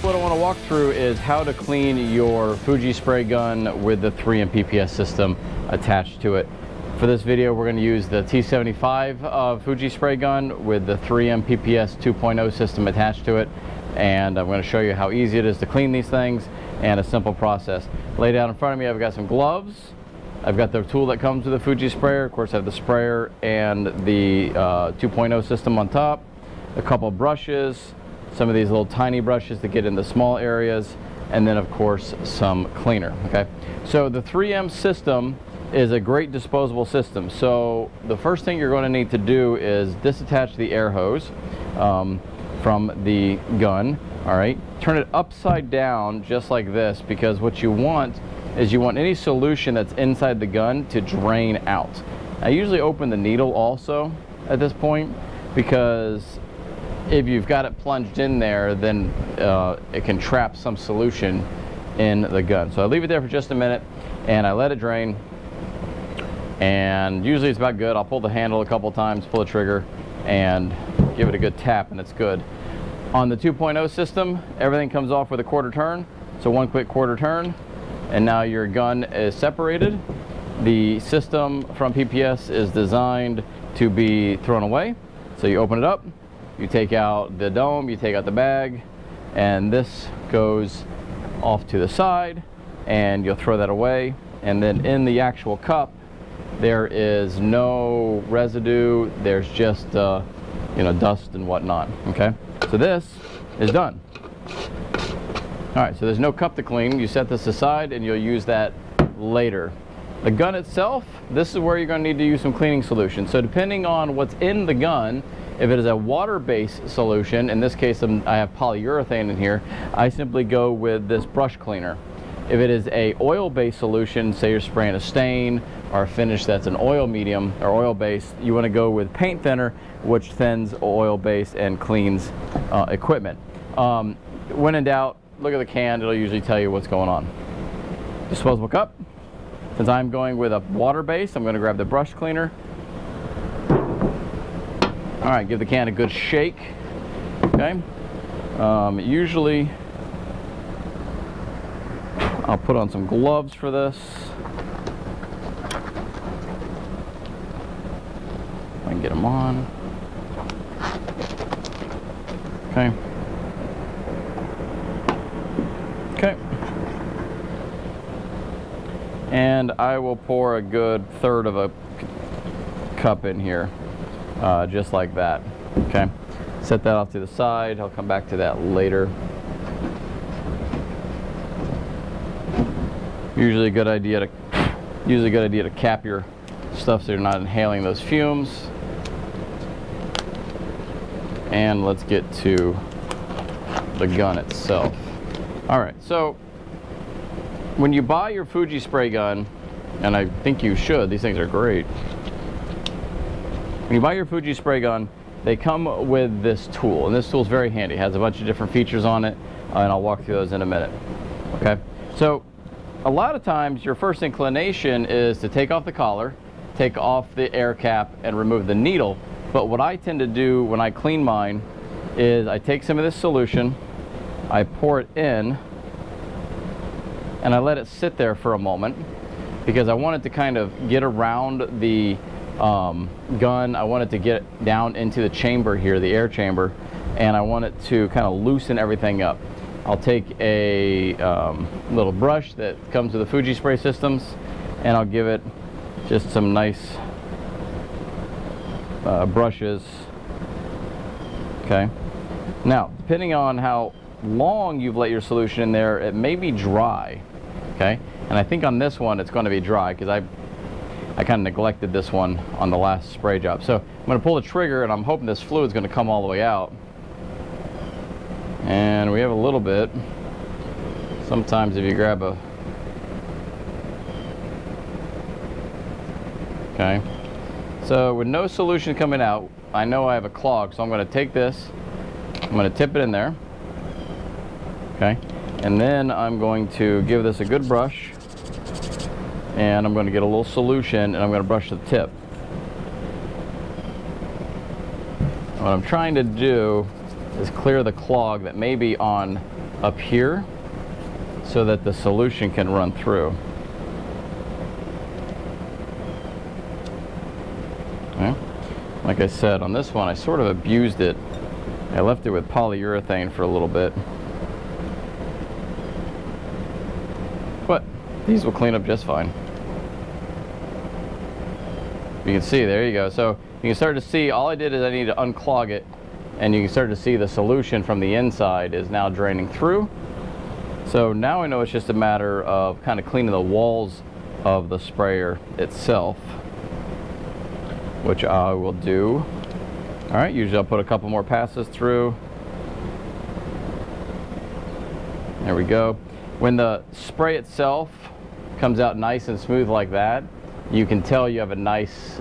what I want to walk through is how to clean your Fuji spray gun with the 3M PPS system attached to it. For this video, we're going to use the T75 Fuji spray gun with the 3M PPS 2.0 system attached to it. And I'm going to show you how easy it is to clean these things and a simple process. Laid out in front of me, I've got some gloves. I've got the tool that comes with the Fuji sprayer. Of course, I have the sprayer and the 2.0 system on top. A couple brushes, some of these little tiny brushes to get in the small areas, and then of course some cleaner. Okay, so the 3M system is a great disposable system. So the first thing you're going to need to do is disattach the air hose from the gun. All right, turn it upside down just like this, because what you want is you want any solution that's inside the gun to drain out. I usually open the needle also at this point, because if you've got it plunged in there, then it can trap some solution in the gun. So I leave it there for just a minute and I let it drain, and usually it's about good. I'll pull the handle a couple times, pull the trigger, and give it a good tap, and it's good. On the 2.0 system, everything comes off with a quarter turn, so one quick quarter turn, and now your gun is separated. The system from PPS is designed to be thrown away, so you open it up, you take out the dome, you take out the bag, and this goes off to the side, and you'll throw that away. And then in the actual cup, there is no residue. There's just you know, dust and whatnot. Okay, so this is done. All right, so there's no cup to clean. You set this aside, and you'll use that later. The gun itself, this is where you're going to need to use some cleaning solution. So depending on what's in the gun, if it is a water-based solution, in this case I have polyurethane in here, I simply go with this brush cleaner. If it is a oil-based solution, say you're spraying a stain or a finish that's an oil medium or oil-based, you want to go with paint thinner, which thins oil-based and cleans equipment. When in doubt, look at the can, it'll usually tell you what's going on. Disposable cup. Since I'm going with a water-based, I'm going to grab the brush cleaner. All right, give the can a good shake. Okay. Usually, I'll put on some gloves for this. I can get them on. Okay. Okay. And I will pour a good third of a cup in here. Just like that. Okay, set that off to the side. I'll come back to that later. Usually a good idea to cap your stuff so you're not inhaling those fumes. And let's get to the gun itself. All right, so when you buy your Fuji spray gun, and I think you should, these things are great. When you buy your Fuji spray gun, they come with this tool, and this tool is very handy. It has a bunch of different features on it, and I'll walk through those in a minute. Okay, so a lot of times your first inclination is to take off the collar, take off the air cap, and remove the needle. But what I tend to do when I clean mine is I take some of this solution, I pour it in, and I let it sit there for a moment, because I want it to kind of get around the gun. I want it to get down into the chamber here, the air chamber, and I want it to kind of loosen everything up. I'll take a little brush that comes with the Fuji spray systems, and I'll give it just some nice brushes. Okay, now depending on how long you've let your solution in there, it may be dry. Okay, and I think on this one it's going to be dry, because I kind of neglected this one on the last spray job. So I'm going to pull the trigger, and I'm hoping this fluid's going to come all the way out. And we have a little bit. Sometimes if you grab a... Okay. So with no solution coming out, I know I have a clog, so I'm going to take this, I'm going to tip it in there. Okay. And then I'm going to give this a good brush, and I'm going to get a little solution, and I'm going to brush the tip. What I'm trying to do is clear the clog that may be on up here so that the solution can run through. Okay. Like I said, on this one I sort of abused it. I left it with polyurethane for a little bit, but these will clean up just fine. You can see, there you go. So you can start to see, all I did is I need to unclog it, and you can start to see the solution from the inside is now draining through. So now I know it's just a matter of kind of cleaning the walls of the sprayer itself, which I will do. All right, usually I'll put a couple more passes through. There we go. When the spray itself comes out nice and smooth like that, you can tell you have a nice,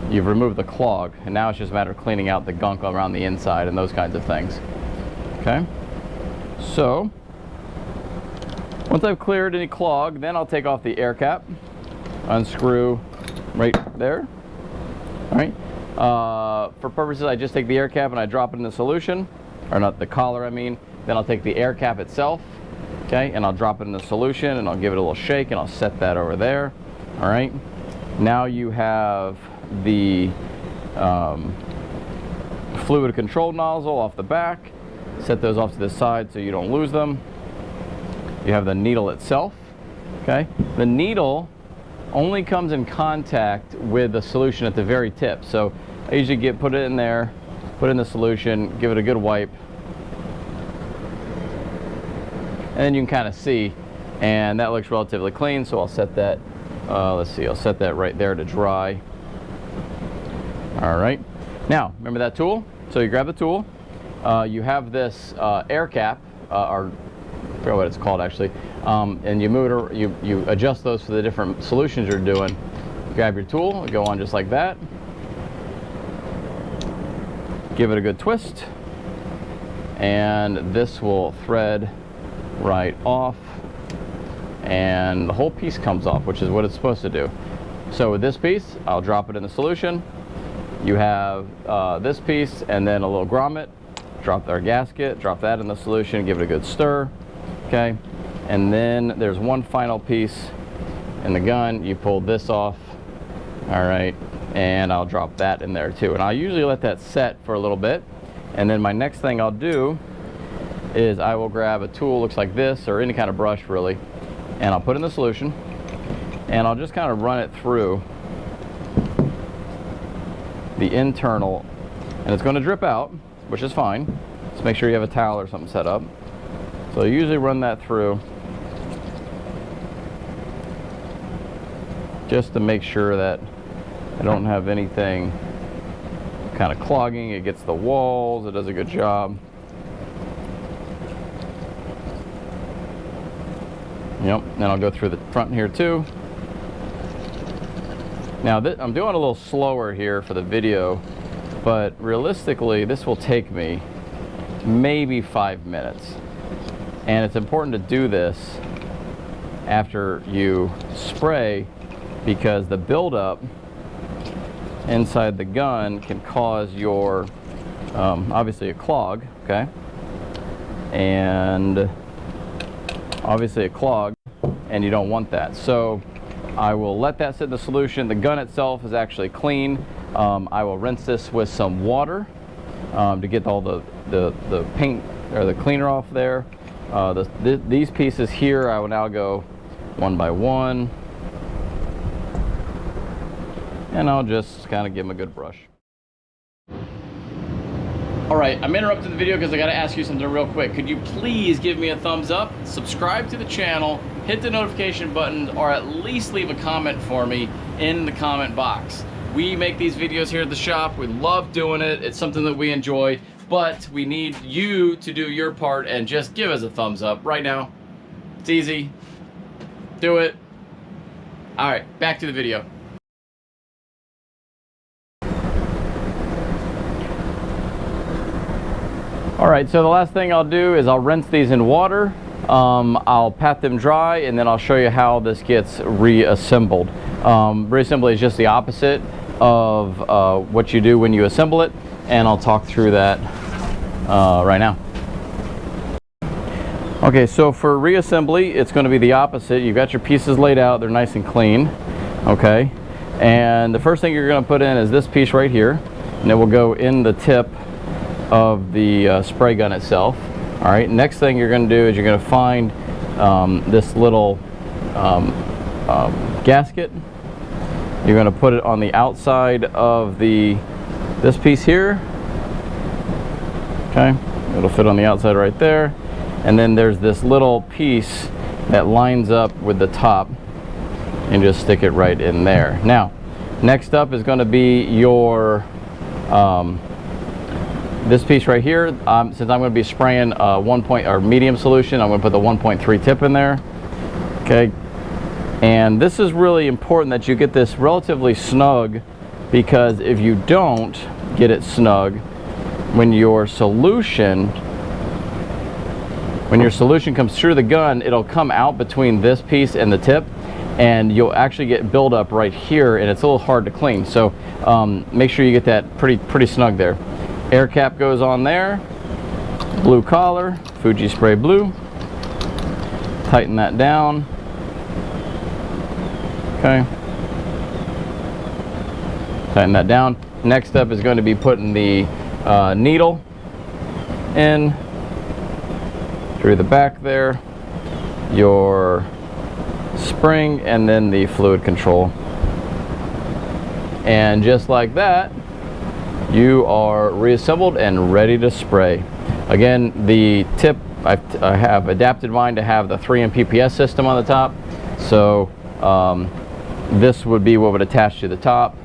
you've removed the clog, and now it's just a matter of cleaning out the gunk around the inside and those kinds of things. Okay, so once I've cleared any clog, then I'll take off the air cap, unscrew right there. All right. For purposes, I just take the air cap and I drop it in the solution, or not the collar, I mean. Then I'll take the air cap itself, okay, and I'll drop it in the solution and I'll give it a little shake and I'll set that over there. All right. Now you have the fluid control nozzle off the back. Set those off to the side so you don't lose them. You have the needle itself, okay. The needle only comes in contact with the solution at the very tip. So I usually put it in there, put it in the solution, give it a good wipe, and then you can kind of see, and that looks relatively clean. So I'll set that, let's see, I'll set that right there to dry. All right, now remember that tool? So you grab the tool, you have this air cap, or I forget what it's called actually, and you move it, you adjust those for the different solutions you're doing. You grab your tool, go on just like that, give it a good twist, and this will thread right off, and the whole piece comes off, which is what it's supposed to do. So with this piece, I'll drop it in the solution. You have this piece and then a little grommet. Drop our gasket, drop that in the solution, give it a good stir. Okay, and then there's one final piece in the gun. You pull this off, all right, and I'll drop that in there too. And I'll usually let that set for a little bit, and then my next thing I'll do is I will grab a tool, looks like this, or any kind of brush really, and I'll put in the solution, and I'll just kind of run it through the internal, and it's going to drip out, which is fine. Just make sure you have a towel or something set up. So I usually run that through just to make sure that I don't have anything kind of clogging. It gets the walls, it does a good job. Yep, then I'll go through the front here too. Now I'm doing a little slower here for the video, but realistically this will take me maybe 5 minutes. And it's important to do this after you spray, because the buildup inside the gun can cause your, obviously a clog, okay? And obviously a clog, and you don't want that. So I will let that sit in the solution. The gun itself is actually clean. I will rinse this with some water to get all the paint or the cleaner off there. These pieces here, I will now go one by one, and I'll just kind of give them a good brush. All right, I'm interrupting the video because I got to ask you something real quick. Could you please give me a thumbs up, subscribe to the channel, hit the notification button, or at least leave a comment for me in the comment box. We make these videos here at the shop. We love doing it. It's something that we enjoy. But we need you to do your part and just give us a thumbs up right now. It's easy. Do it. All right, back to the video. All right, so the last thing I'll do is I'll rinse these in water. I'll pat them dry, and then I'll show you how this gets reassembled. Reassembly is just the opposite of what you do when you assemble it, and I'll talk through that right now. Okay, so for reassembly, it's going to be the opposite. You've got your pieces laid out, they're nice and clean, okay? And the first thing you're going to put in is this piece right here, and it will go in the tip of the spray gun itself. All right, next thing you're going to do is you're going to find this little gasket. You're going to put it on the outside of this piece here. Okay, it'll fit on the outside right there. And then there's this little piece that lines up with the top, and just stick it right in there. Now, next up is going to be your this piece right here. Since I'm going to be spraying medium solution, I'm going to put the 1.3 tip in there. Okay, and this is really important that you get this relatively snug, because if you don't get it snug, when your solution comes through the gun, it'll come out between this piece and the tip, and you'll actually get buildup right here, and it's a little hard to clean. So make sure you get that pretty snug there. Air cap goes on there. Blue collar, Fuji Spray blue. Tighten that down. Okay. Tighten that down. Next up is going to be putting the needle in through the back there, your spring, and then the fluid control. And just like that, you are reassembled and ready to spray. Again, the tip, I have adapted mine to have the 3 MPPS system on the top. So this would be what would attach to the top,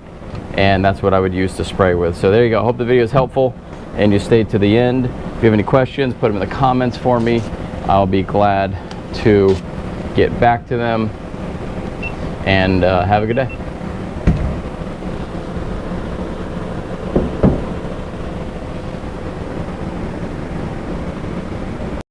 and that's what I would use to spray with. So there you go. Hope the video is helpful and you stayed to the end. If you have any questions, put them in the comments for me. I'll be glad to get back to them, and have a good day.